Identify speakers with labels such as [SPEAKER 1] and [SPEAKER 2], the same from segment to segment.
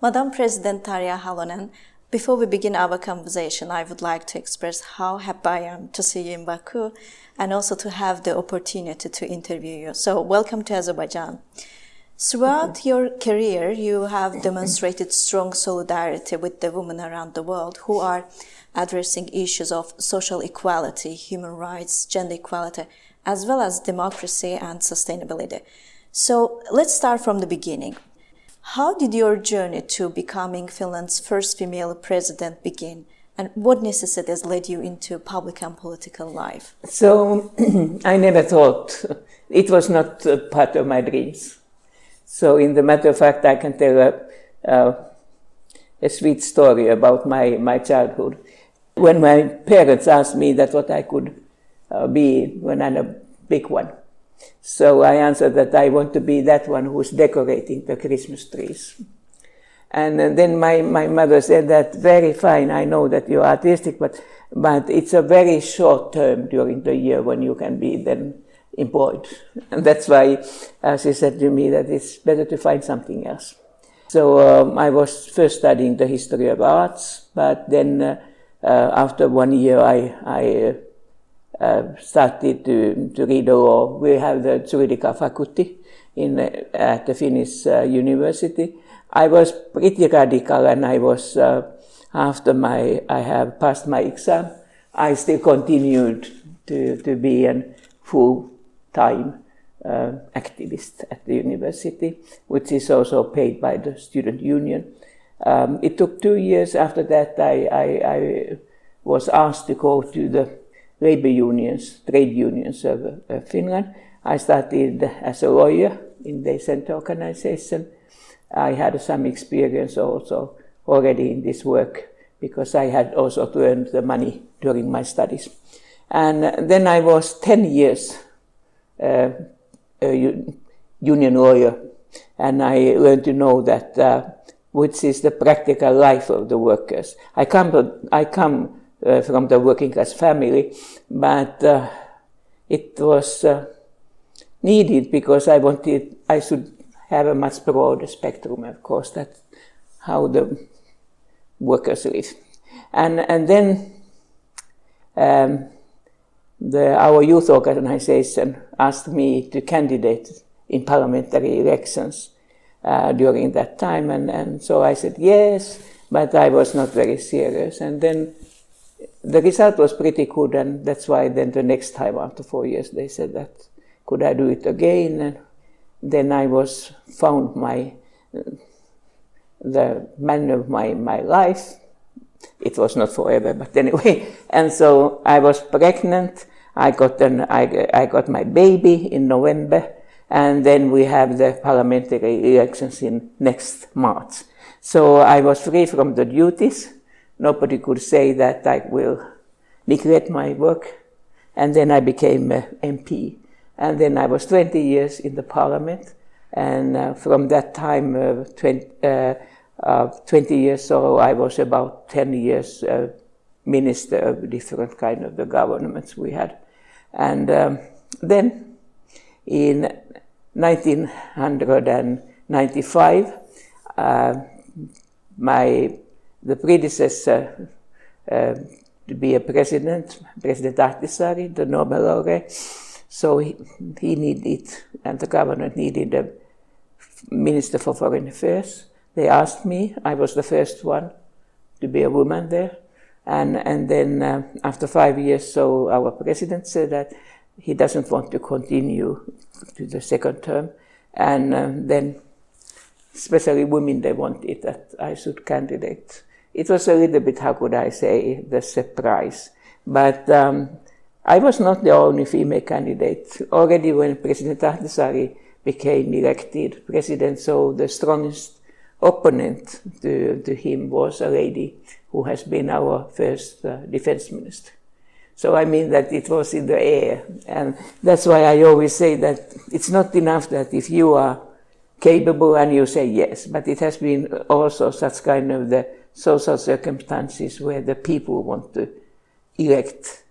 [SPEAKER 1] Madam President Tarya Halonen, before we begin our conversation, I would like to express how happy I am to see you in Baku and also to have the opportunity to interview you. So, welcome to Azerbaijan. Throughout your career, you have demonstrated strong solidarity with the women around the world who are addressing issues of social equality, human rights, gender equality, as well as democracy and sustainability. So, let's start from the beginning. How did your journey to becoming Finland's first female president begin, and what necessities led you into public and political life?
[SPEAKER 2] So, I never thought, it was not part of my dreams. So, in the matter of fact, I can tell a sweet story about my childhood. When my parents asked me that what I could be when I'm a big one. So I answered that I want to be that one who's decorating the Christmas trees. And then my mother said that, very fine, I know that you're artistic, but it's a very short term during the year when you can be then employed. And that's why she said to me that it's better to find something else. So I was first studying the history of arts, but then after 1 year I started to read the law. We have the juridical faculty at the Finnish university. I was pretty radical, and I was after I have passed my exam, I still continued to be a full-time activist at the university, which is also paid by the student union. It took 2 years after that. I was asked to go to the labor unions, trade unions of Finland. I started as a lawyer in the center organization. I had some experience also already in this work because I had also earned the money during my studies. And then I was 10 years a union lawyer, and I learned to know that which is the practical life of the workers. I come from the working class family, but it was needed because I should have a much broader spectrum, of course, that's how the workers live. And then our youth organization asked me to candidate in parliamentary elections during that time, and so I said yes, but I was not very serious. And then the result was pretty good, and that's why then the next time, after 4 years, they said that could I do it again, and then I was found the man of my life. It was not forever, but anyway. And so I was pregnant. I got my baby in November, and then we have the parliamentary elections in next March. So I was free from the duties. Nobody could say that I will neglect my work. And then I became an MP. And then I was 20 years in the parliament. And from that time, 20 years old, I was about 10 years minister of different kind of the governments we had. And then in 1995, the predecessor to be a president, President Ahtisaari, the Nobel laureate, so he needed, and the government needed a minister for foreign affairs. They asked me. I was the first one to be a woman there. And then after 5 years, so our president said that he doesn't want to continue to the second term. And then especially women, they wanted that I should candidate. It was a little bit, how could I say, the surprise. But I was not the only female candidate. Already when President Ahtisaari became elected president, so the strongest opponent to him was a lady who has been our first defense minister. So I mean that it was in the air. And that's why I always say that it's not enough that if you are capable and you say yes, but it has been also such kind of the social circumstances where the people want to elect,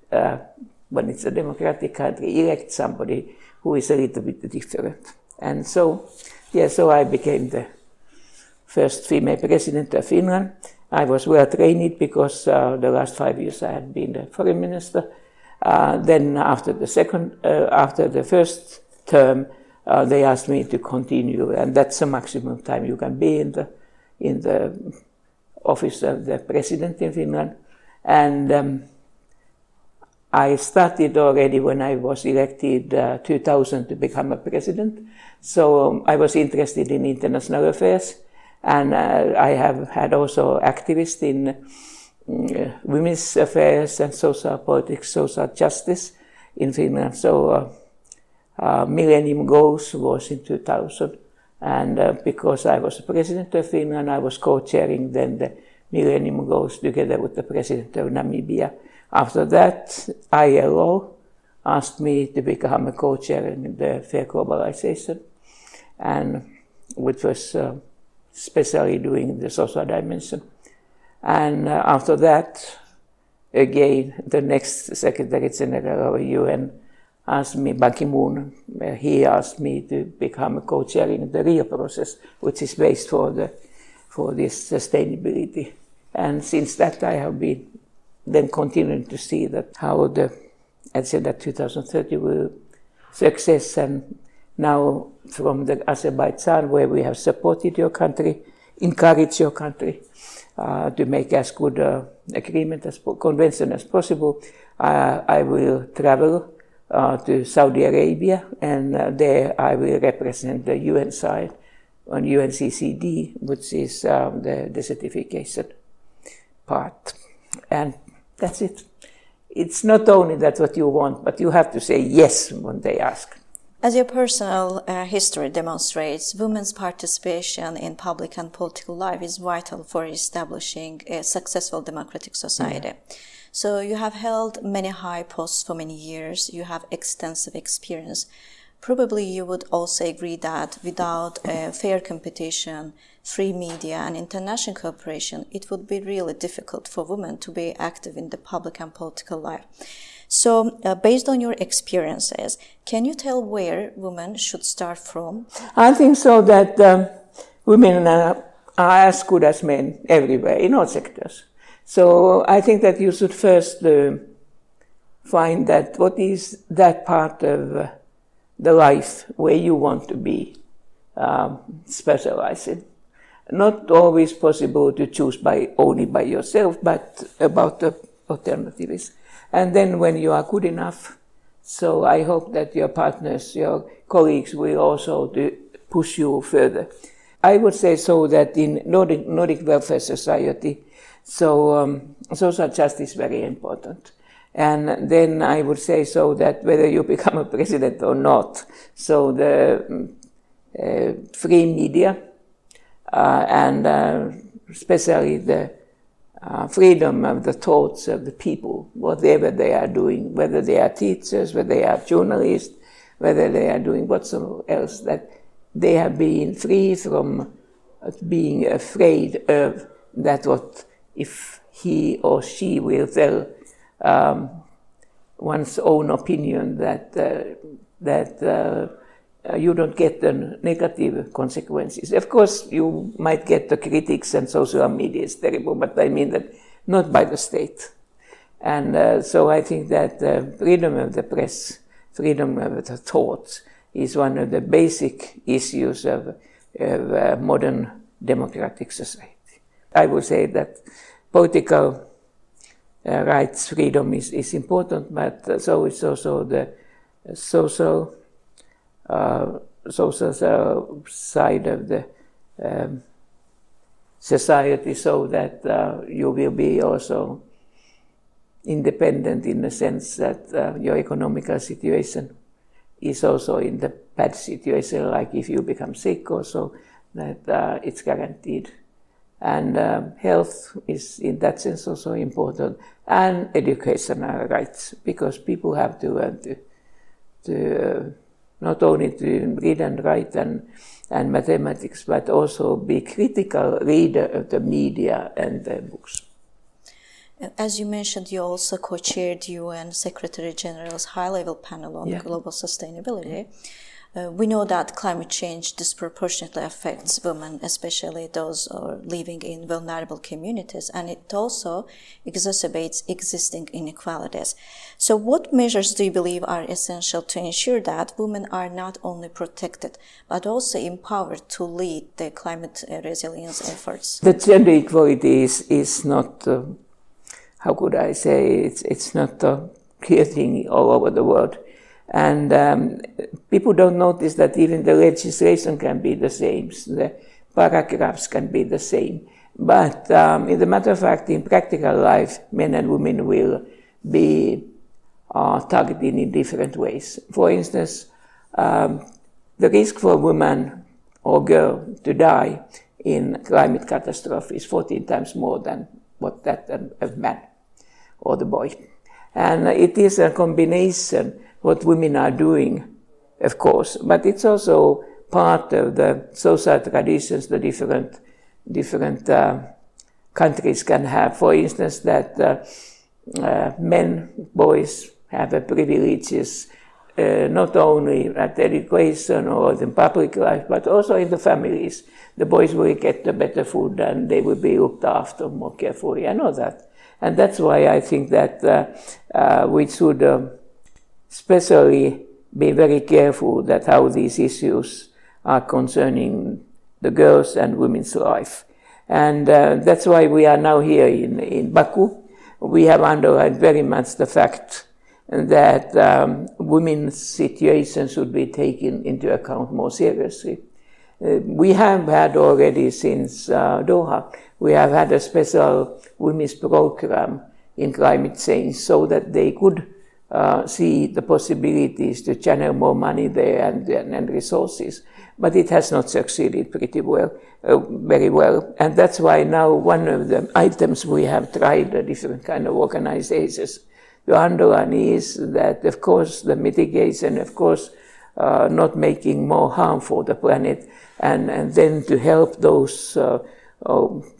[SPEAKER 2] when it's a democratic country, elect somebody who is a little bit different. And so, yeah, so I became the first female president of Finland. I was well trained because the last 5 years I had been the foreign minister. Then after the first term, they asked me to continue, and that's the maximum time you can be in the office of the president in Finland. And I started already when I was elected 2000 to become a president. So I was interested in international affairs, and I have had also activists in women's affairs and social politics, social justice in Finland. So Millennium Goals was in 2000, and because I was the president of Finland, I was co-chairing then the Millennium Goals together with the president of Namibia. After that, ILO asked me to become a co-chair in the Fair Globalization, and which was especially doing the social dimension. And after that, again, the next Secretary General of UN asked me, Ban Ki-moon, he asked me to become a co-chair in the Rio process, which is based for this sustainability. And since that, I have been then continuing to see that how the Agenda 2030 will success. And now from the Azerbaijan, where we have supported your country, encouraged your country to make as good agreement as convention as possible, I will travel to Saudi Arabia, and there I will represent the UN side on UNCCD, which is the desertification part. And that's it. It's not only that what you want, but you have to say yes when they ask.
[SPEAKER 1] As your personal history demonstrates, women's participation in public and political life is vital for establishing a successful democratic society. So you have held many high posts for many years, you have extensive experience. Probably you would also agree that without fair competition, free media and international cooperation, it would be really difficult for women to be active in the public and political life. So, based on your experiences, can you tell where women should start from?
[SPEAKER 2] I think so that women are as good as men everywhere, in all sectors. So I think that you should first find that what is that part of the life where you want to be specializing. Not always possible to choose only by yourself, but about the alternatives. And then when you are good enough, so I hope that your partners, your colleagues will also push you further. I would say so that in Nordic welfare society, so social justice is very important. And then I would say so that whether you become a president or not, so the free media and especially the freedom of the thoughts of the people, whatever they are doing, whether they are teachers, whether they are journalists, whether they are doing whatsoever else, that they have been free from being afraid of that what if he or she will tell one's own opinion that you don't get the negative consequences. Of course, you might get the critics and social media is terrible, but I mean that not by the state. And so I think that freedom of the press, freedom of the thoughts is one of the basic issues of modern democratic society. I would say that political rights, freedom is important, but so is also the social side of the society, so that you will be also independent in the sense that your economical situation is also in the bad situation, like if you become sick also, that it's guaranteed. And health is in that sense also important, and educational rights, because people have to learn to not only to read and write and mathematics, but also be critical reader of the media and the books.
[SPEAKER 1] As you mentioned, you also co-chaired UN Secretary General's high-level panel on global sustainability. We know that climate change disproportionately affects women, especially those who are living in vulnerable communities, and it also exacerbates existing inequalities. So what measures do you believe are essential to ensure that women are not only protected, but also empowered to lead the climate resilience efforts?
[SPEAKER 2] The gender equality is not, how could I say, it's not a clear thing all over the world. And people don't notice that even the legislation can be the same, the paragraphs can be the same. But in the matter of fact, in practical life, men and women will be targeted in different ways. For instance, the risk for a woman or girl to die in climate catastrophe is 14 times more than what that of man or the boy. And it is a combination what women are doing, of course, but it's also part of the social traditions the different countries can have. For instance, that men, boys have a privileges not only at education or in public life, but also in the families. The boys will get the better food and they will be looked after more carefully. I know that. And that's why I think that we should especially be very careful that how these issues are concerning the girls' and women's life. And that's why we are now here in Baku. We have underlined very much the fact that women's situation should be taken into account more seriously. We have had already since Doha, we have had a special women's program in climate change so that they could see the possibilities to channel more money there and resources. But it has not succeeded pretty well, very well. And that's why now one of the items we have tried different kind of organizations to underline is that, of course, the mitigation, of course, not making more harm for the planet, and then to help those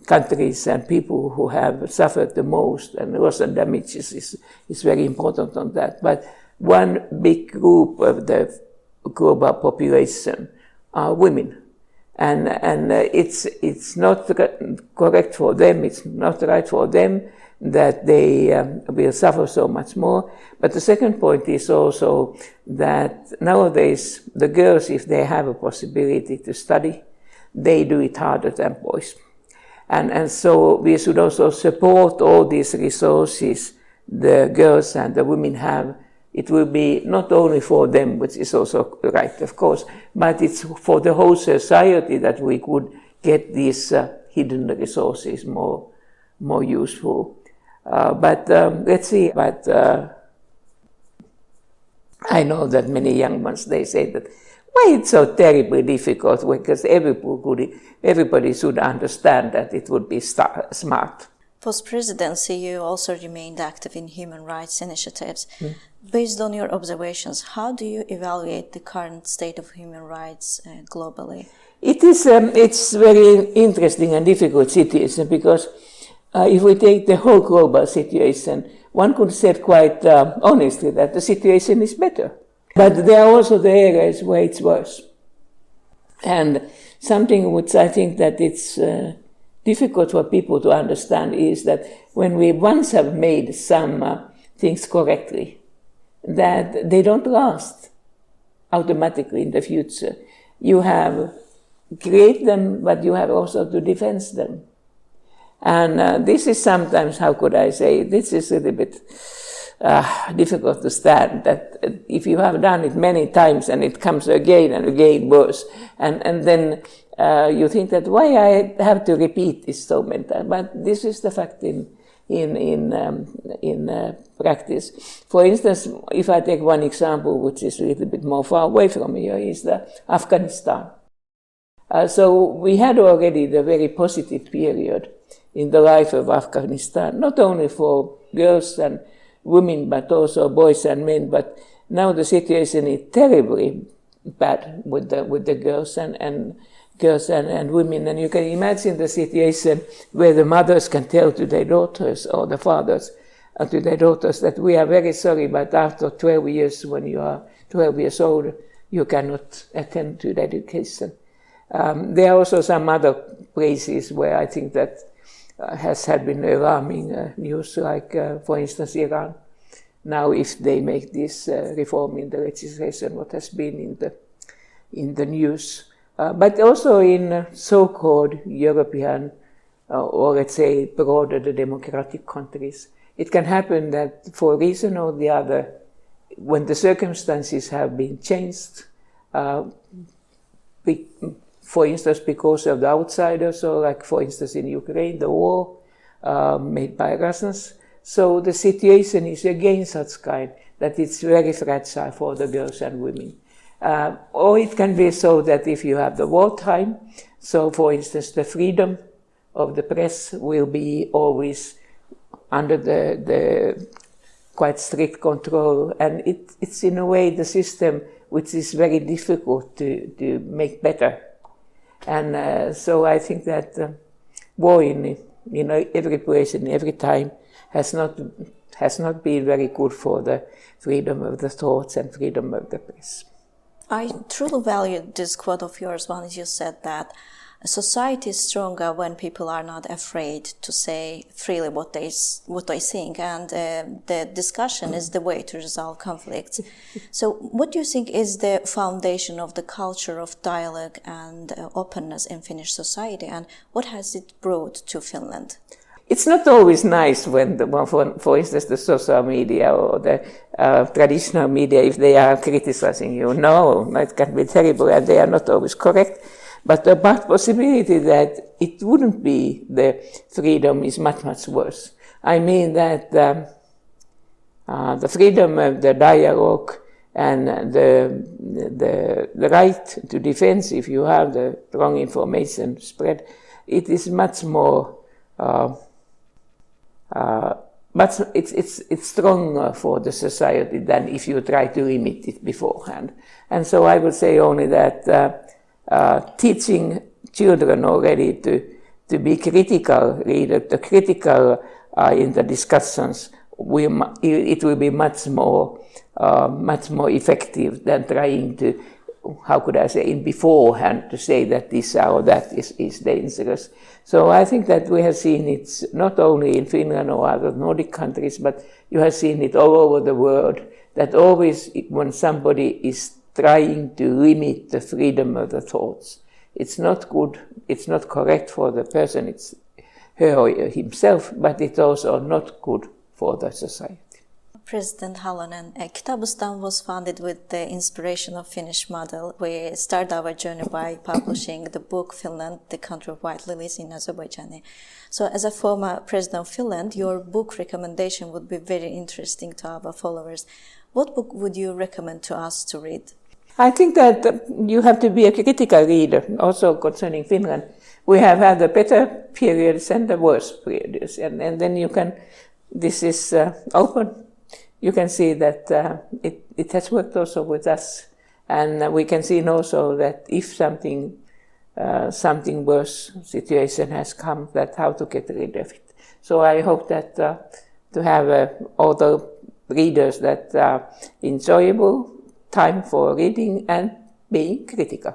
[SPEAKER 2] countries and people who have suffered the most and loss and damages is very important on that. But one big group of the global population are women. And it's not correct for them, it's not right for them that they will suffer so much more. But the second point is also that nowadays the girls, if they have a possibility to study, they do it harder than boys. And so we should also support all these resources the girls and the women have. It will be not only for them, which is also right, of course, but it's for the whole society that we could get these hidden resources more useful. But let's see. But I know that many young ones, they say that, why it's so terribly difficult, because everybody should understand that it would be smart.
[SPEAKER 1] Post-presidency, you also remained active in human rights initiatives. Based on your observations, how do you evaluate the current state of human rights globally?
[SPEAKER 2] It's very interesting and difficult situation because if we take the whole global situation, one could say quite honestly that the situation is better. But there are also the areas where it's worse. And something which I think that it's difficult for people to understand is that when we once have made some things correctly, that they don't last automatically in the future. You have create them, but you have also to defend them. And this is sometimes, how could I say, this is a little bit difficult to stand, that if you have done it many times and it comes again and again worse, and then you think that why I have to repeat this so many times. But this is the fact in practice. For instance, if I take one example, which is a little bit more far away from here, is the Afghanistan. So we had already the very positive period in the life of Afghanistan, not only for girls and women, but also boys and men. But now the situation is terribly bad with the girls and women. And you can imagine the situation where the mothers can tell to their daughters or the fathers to their daughters that we are very sorry, but after 12 years, when you are 12 years old, you cannot attend to the education. There are also some other places where I think that has had been alarming news, like, for instance, Iran. Now, if they make this reform in the legislation, what has been in the news, but also in so-called European, or let's say broader the democratic countries, it can happen that for a reason or the other, when the circumstances have been changed, for instance, because of the outsiders, or like, for instance, in Ukraine, the war made by Russians. So the situation is again such kind that it's very fragile for the girls and women. Or it can be so that if you have the wartime, so for instance, the freedom of the press will be always under the quite strict control, and it's in a way the system which is very difficult to make better. And so I think that war in every place and every time has not been very good for the freedom of the thoughts and freedom of the press.
[SPEAKER 1] I truly valued this quote of yours when you said that society is stronger when people are not afraid to say freely what they think, and the discussion is the way to resolve conflicts. So what do you think is the foundation of the culture of dialogue and openness in Finnish society, and what has it brought to Finland?
[SPEAKER 2] It's not always nice when, for instance, the social media or the traditional media, if they are criticizing you. No, it can be terrible, and they are not always correct. But the possibility that it wouldn't be the freedom is much, much worse. I mean that the freedom of the dialogue and the right to defense if you have the wrong information spread, it is much more, but it's stronger for the society than if you try to limit it beforehand. And so I would say only that teaching children already to be critical, critical in the discussions, it will be much more effective than trying to, how could I say, in beforehand to say that this or that is dangerous. So I think that we have seen it not only in Finland or other Nordic countries, but you have seen it all over the world, that always when somebody is trying to limit the freedom of the thoughts, it's not good, it's not correct for the person, it's her or himself, but it's also not good for the society.
[SPEAKER 1] President Halonen, Kitabıstan was founded with the inspiration of Finnish model. We started our journey by publishing the book Finland, the Country of White Lilies in Azerbaijani. So as a former president of Finland, your book recommendation would be very interesting to our followers. What book would you recommend to us to read?
[SPEAKER 2] I think that you have to be a critical reader, also concerning Finland. We have had the better periods and the worse periods, and then you can, this is open. You can see that it has worked also with us, and we can see also that if something worse situation has come, that how to get rid of it. So I hope that to have all the readers that enjoyable time for reading and being critical.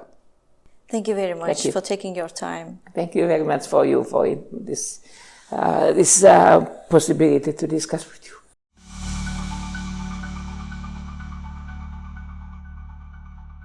[SPEAKER 1] Thank you very much for taking your time.
[SPEAKER 2] Thank you very much for this possibility to discuss with you.